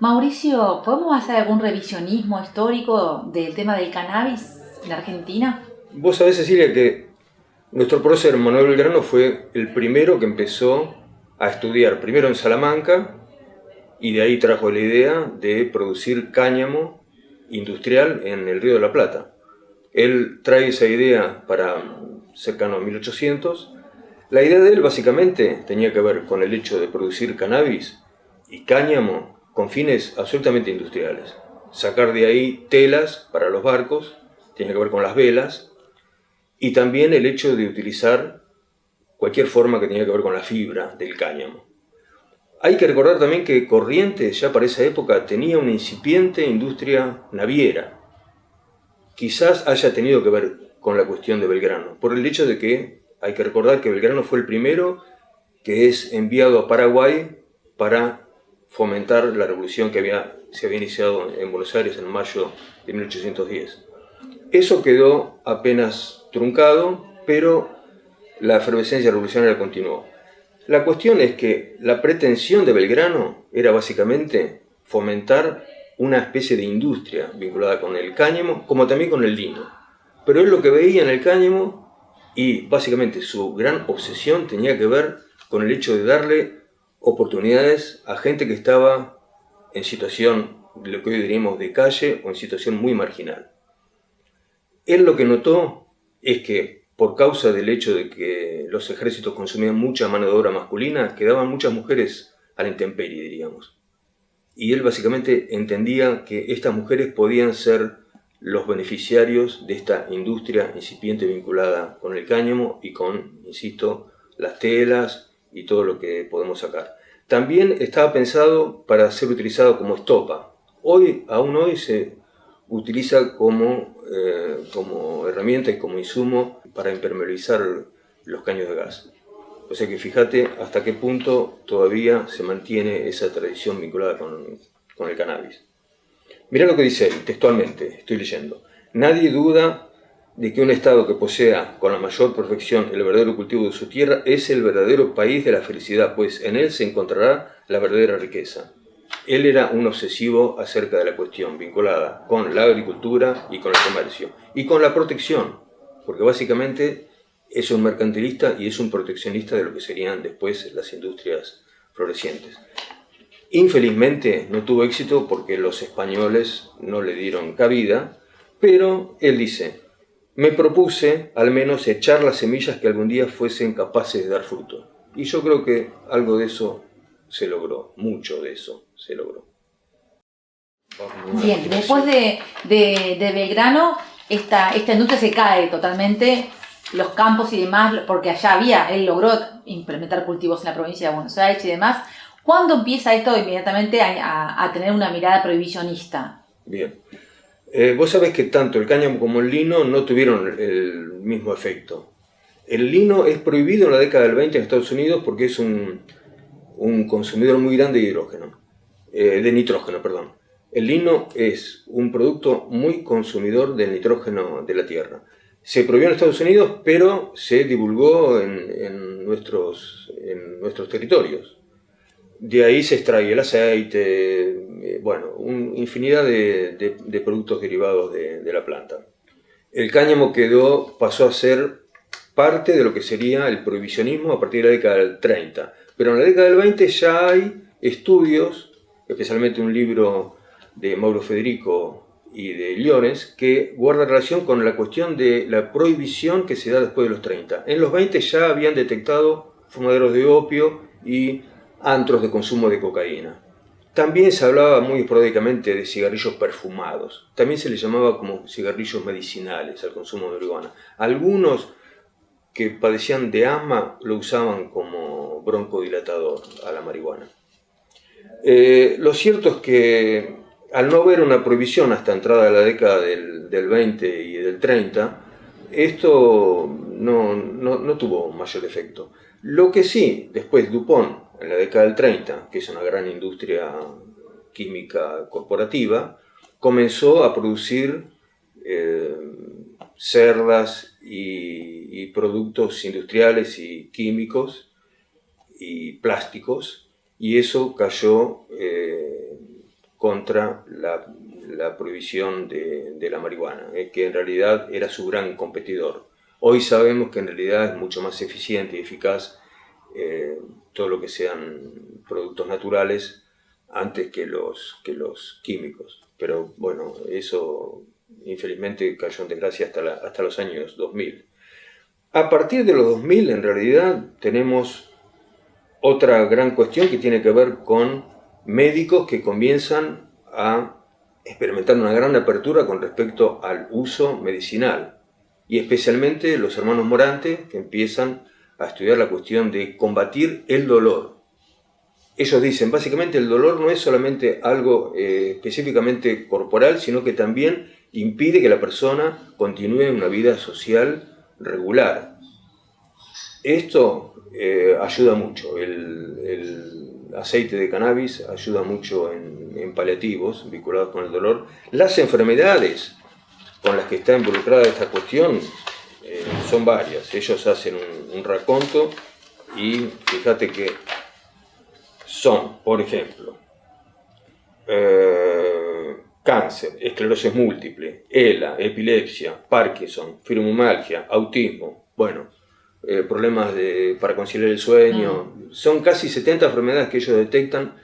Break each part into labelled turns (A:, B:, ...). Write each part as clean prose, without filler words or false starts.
A: Mauricio, ¿podemos hacer algún revisionismo histórico del tema del cannabis en Argentina?
B: Vos sabés, Cecilia, que nuestro prócer Manuel Belgrano fue el primero que empezó a estudiar, primero en Salamanca, y de ahí trajo la idea de producir cáñamo industrial en el Río de la Plata. Él trae esa idea para cercano a 1800. La idea de él básicamente tenía que ver con el hecho de producir cannabis y cáñamo con fines absolutamente industriales. Sacar de ahí telas para los barcos, tenía que ver con las velas, y también el hecho de utilizar cualquier forma que tenía que ver con la fibra del cáñamo. Hay que recordar también que Corrientes ya para esa época tenía una incipiente industria naviera. Quizás haya tenido que ver con la cuestión de Belgrano, por el hecho de que hay que recordar que Belgrano fue el primero que es enviado a Paraguay para fomentar la revolución que se había iniciado en Buenos Aires en mayo de 1810. Eso quedó apenas truncado, pero la efervescencia revolucionaria continuó. La cuestión es que la pretensión de Belgrano era básicamente fomentar una especie de industria vinculada con el cáñamo, como también con el lino. Pero él lo que veía en el cáñamo, y básicamente su gran obsesión tenía que ver con el hecho de darle oportunidades a gente que estaba en situación, de lo que hoy diríamos de calle, o en situación muy marginal. Él lo que notó es que por causa del hecho de que los ejércitos consumían mucha mano de obra masculina, quedaban muchas mujeres a la intemperie, diríamos. Y él básicamente entendía que estas mujeres podían ser los beneficiarios de esta industria incipiente vinculada con el cáñamo y con, insisto, las telas y todo lo que podemos sacar. También estaba pensado para ser utilizado como estopa. Aún hoy se utiliza como herramienta y como insumo para impermeabilizar los caños de gas. O sea que fíjate hasta qué punto todavía se mantiene esa tradición vinculada con el cannabis. Mirá lo que dice él, textualmente, estoy leyendo. Nadie duda de que un Estado que posea con la mayor perfección el verdadero cultivo de su tierra es el verdadero país de la felicidad, pues en él se encontrará la verdadera riqueza. Él era un obsesivo acerca de la cuestión vinculada con la agricultura y con el comercio y con la protección, porque básicamente es un mercantilista y es un proteccionista de lo que serían después las industrias florecientes. Infelizmente no tuvo éxito porque los españoles no le dieron cabida, pero él dice, me propuse al menos echar las semillas que algún día fuesen capaces de dar fruto. Y yo creo que algo de eso se logró, mucho de eso se logró.
A: Bien, después de Belgrano, esta industria se cae totalmente, los campos y demás, porque él logró implementar cultivos en la provincia de Buenos Aires y demás. ¿Cuándo empieza esto inmediatamente a tener una mirada prohibicionista?
B: Bien. Vos sabés que tanto el cáñamo como el lino no tuvieron el mismo efecto. El lino es prohibido en la década del 20 en Estados Unidos porque es un consumidor muy grande de nitrógeno, perdón. El lino es un producto muy consumidor del nitrógeno de la tierra. Se prohibió en Estados Unidos, pero se divulgó en nuestros territorios. De ahí se extrae el aceite, infinidad de productos derivados de la planta. El cáñamo pasó a ser parte de lo que sería el prohibicionismo a partir de la década del 30. Pero en la década del 20 ya hay estudios, especialmente un libro de Mauro Federico y de Llorens, que guarda relación con la cuestión de la prohibición que se da después de los 30. En los 20 ya habían detectado fumaderos de opio y antros de consumo de cocaína. También se hablaba muy esporádicamente de cigarrillos perfumados. También se les llamaba como cigarrillos medicinales al consumo de marihuana. Algunos que padecían de asma lo usaban como broncodilatador a la marihuana. Lo cierto es que al no haber una prohibición hasta entrada la década del 20 y del 30, esto no tuvo mayor efecto. Lo que sí, después DuPont, en la década del 30, que es una gran industria química corporativa, comenzó a producir cerdas y productos industriales y químicos y plásticos, y eso cayó contra la prohibición de la marihuana, que en realidad era su gran competidor. Hoy sabemos que en realidad es mucho más eficiente y eficaz todo lo que sean productos naturales antes que los químicos. Pero bueno, eso infelizmente cayó en desgracia hasta los años 2000. A partir de los 2000 en realidad tenemos otra gran cuestión que tiene que ver con médicos que comienzan a experimentar una gran apertura con respecto al uso medicinal, y especialmente los hermanos Morante, que empiezan a estudiar la cuestión de combatir el dolor. Ellos dicen, básicamente el dolor no es solamente algo específicamente corporal, sino que también impide que la persona continúe una vida social regular. Esto ayuda mucho. El aceite de cannabis ayuda mucho en paliativos vinculados con el dolor. Las enfermedades con las que está involucrada esta cuestión son varias. Ellos hacen un raconto y fíjate que son, por ejemplo, cáncer, esclerosis múltiple, ELA, epilepsia, Parkinson, fibromialgia, autismo, problemas para conciliar el sueño. Son casi 70 enfermedades que ellos detectan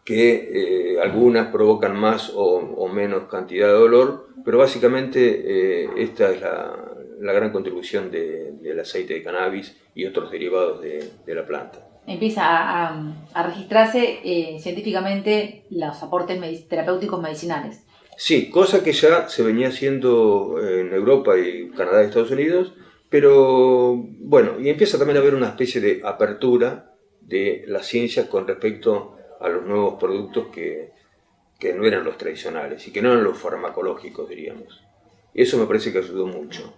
B: que algunas provocan más o menos cantidad de dolor, pero básicamente esta es la gran contribución del aceite de cannabis y otros derivados de la planta.
A: Empieza a registrarse científicamente los aportes terapéuticos medicinales.
B: Sí, cosa que ya se venía haciendo en Europa y Canadá y Estados Unidos, pero bueno, y empieza también a haber una especie de apertura de la ciencia con respecto a los nuevos productos que no eran los tradicionales y que no eran los farmacológicos, diríamos. Eso me parece que ayudó mucho.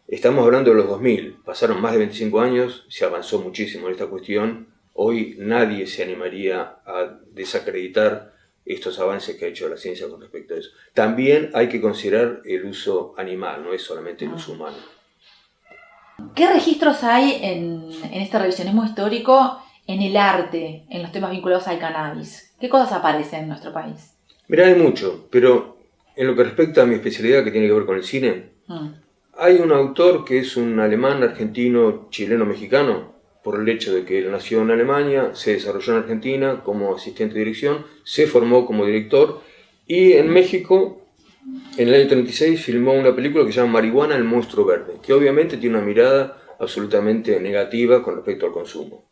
B: Estamos hablando de los 2000, pasaron más de 25 años, se avanzó muchísimo en esta cuestión. Hoy nadie se animaría a desacreditar estos avances que ha hecho la ciencia con respecto a eso. También hay que considerar el uso animal, no es solamente el uso humano.
A: ¿Qué registros hay en este revisionismo histórico en el arte, en los temas vinculados al cannabis? ¿Qué cosas aparecen en nuestro país?
B: Mirá, hay mucho, pero en lo que respecta a mi especialidad, que tiene que ver con el cine, hay un autor que es un alemán, argentino, chileno, mexicano, por el hecho de que él nació en Alemania, se desarrolló en Argentina como asistente de dirección, se formó como director, y en México, en el año 36, filmó una película que se llama Marihuana, el monstruo verde, que obviamente tiene una mirada absolutamente negativa con respecto al consumo.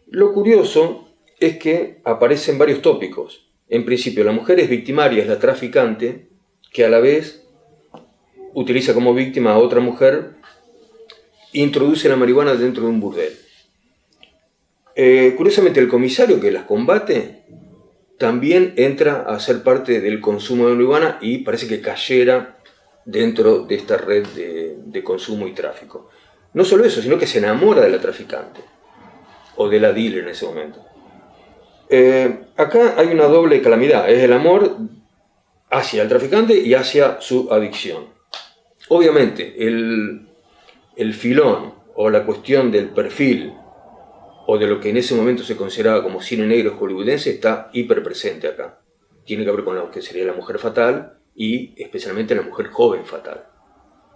B: Lo curioso es que aparecen varios tópicos. En principio, la mujer es victimaria, es la traficante, que a la vez utiliza como víctima a otra mujer, introduce la marihuana dentro de un burdel. Curiosamente, el comisario que las combate también entra a ser parte del consumo de marihuana y parece que cayera dentro de esta red de consumo y tráfico. No solo eso, sino que se enamora de la traficante o de la dealer en ese momento. Acá hay una doble calamidad, es el amor hacia el traficante y hacia su adicción. Obviamente, el filón o la cuestión del perfil o de lo que en ese momento se consideraba como cine negro hollywoodense está hiper presente acá. Tiene que ver con lo que sería la mujer fatal y especialmente la mujer joven fatal.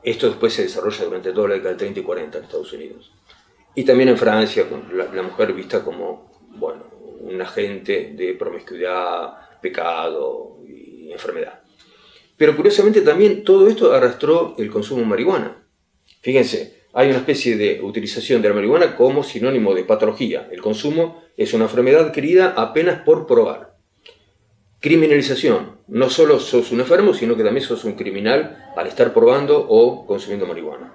B: Esto después se desarrolla durante toda la década del 30 y 40 en Estados Unidos. Y también en Francia, con la mujer vista como, un agente de promiscuidad, pecado y enfermedad. Pero curiosamente también todo esto arrastró el consumo de marihuana. Fíjense, hay una especie de utilización de la marihuana como sinónimo de patología. El consumo es una enfermedad adquirida apenas por probar. Criminalización. No solo sos un enfermo, sino que también sos un criminal al estar probando o consumiendo marihuana.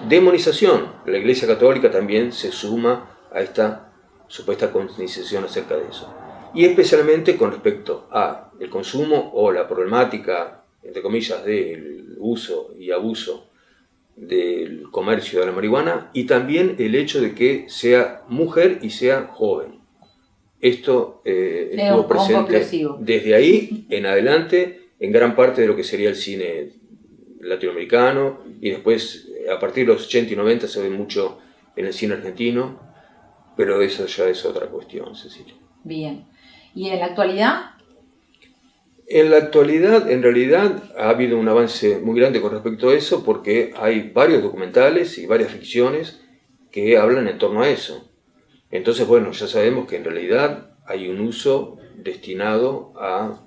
B: Demonización. La Iglesia Católica también se suma a esta supuesta concienciación acerca de eso. Y especialmente con respecto a el consumo o la problemática, entre comillas, del uso y abuso del comercio de la marihuana, y también el hecho de que sea mujer y sea joven. Esto estuvo presente desde ahí en adelante en gran parte de lo que sería el cine latinoamericano, y después a partir de los 80 y 90 se ve mucho en el cine argentino, pero eso ya es otra cuestión, Cecilia.
A: Bien. ¿Y en la actualidad?
B: En la actualidad, en realidad, ha habido un avance muy grande con respecto a eso porque hay varios documentales y varias ficciones que hablan en torno a eso. Entonces, bueno, ya sabemos que en realidad hay un uso destinado a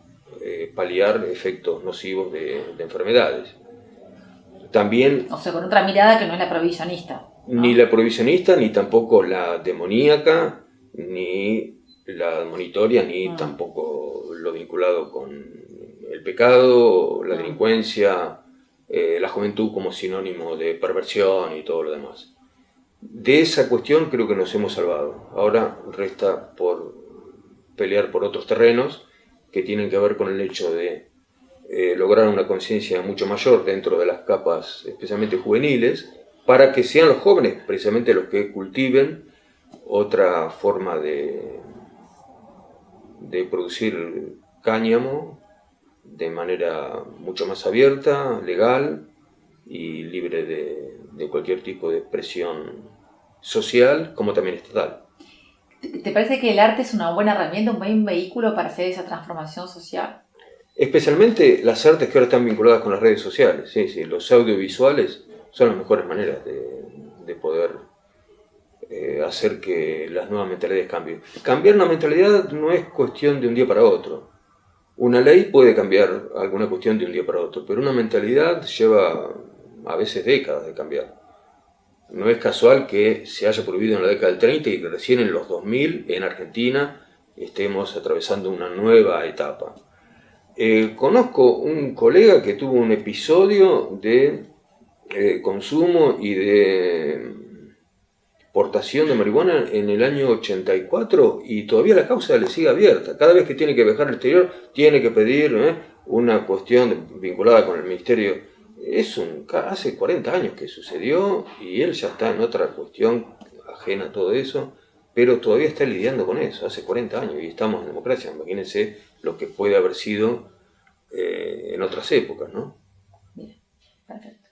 B: paliar efectos nocivos de enfermedades. También,
A: O sea, con otra mirada que no es la prohibicionista, ¿no?
B: ni la prohibicionista, ni tampoco la demoníaca, ni la admonitoria, ni tampoco lo vinculado con el pecado, la delincuencia, la juventud como sinónimo de perversión y todo lo demás. De esa cuestión creo que nos hemos salvado. Ahora resta por pelear por otros terrenos que tienen que ver con el hecho de lograr una conciencia mucho mayor dentro de las capas, especialmente juveniles, para que sean los jóvenes precisamente los que cultiven otra forma de producir cáñamo de manera mucho más abierta, legal y libre de cualquier tipo de presión social como también estatal.
A: ¿Te parece que el arte es una buena herramienta, un buen vehículo para hacer esa transformación social?
B: Especialmente las artes que ahora están vinculadas con las redes sociales, sí, sí, los audiovisuales son las mejores maneras de poder hacer que las nuevas mentalidades cambien. Cambiar una mentalidad no es cuestión de un día para otro. Una ley puede cambiar alguna cuestión de un día para otro, pero una mentalidad lleva a veces décadas de cambiar. No es casual que se haya prohibido en la década del 30 y que recién en los 2000 en Argentina estemos atravesando una nueva etapa. Conozco un colega que tuvo un episodio de consumo y de portación de marihuana en el año 84 y todavía la causa le sigue abierta. Cada vez que tiene que viajar al exterior tiene que pedir una cuestión vinculada con el ministerio. Hace 40 años que sucedió y él ya está en otra cuestión ajena a todo eso, pero todavía está lidiando con eso, hace 40 años y estamos en democracia. Imagínense lo que puede haber sido en otras épocas, ¿no?
A: Bien, perfecto.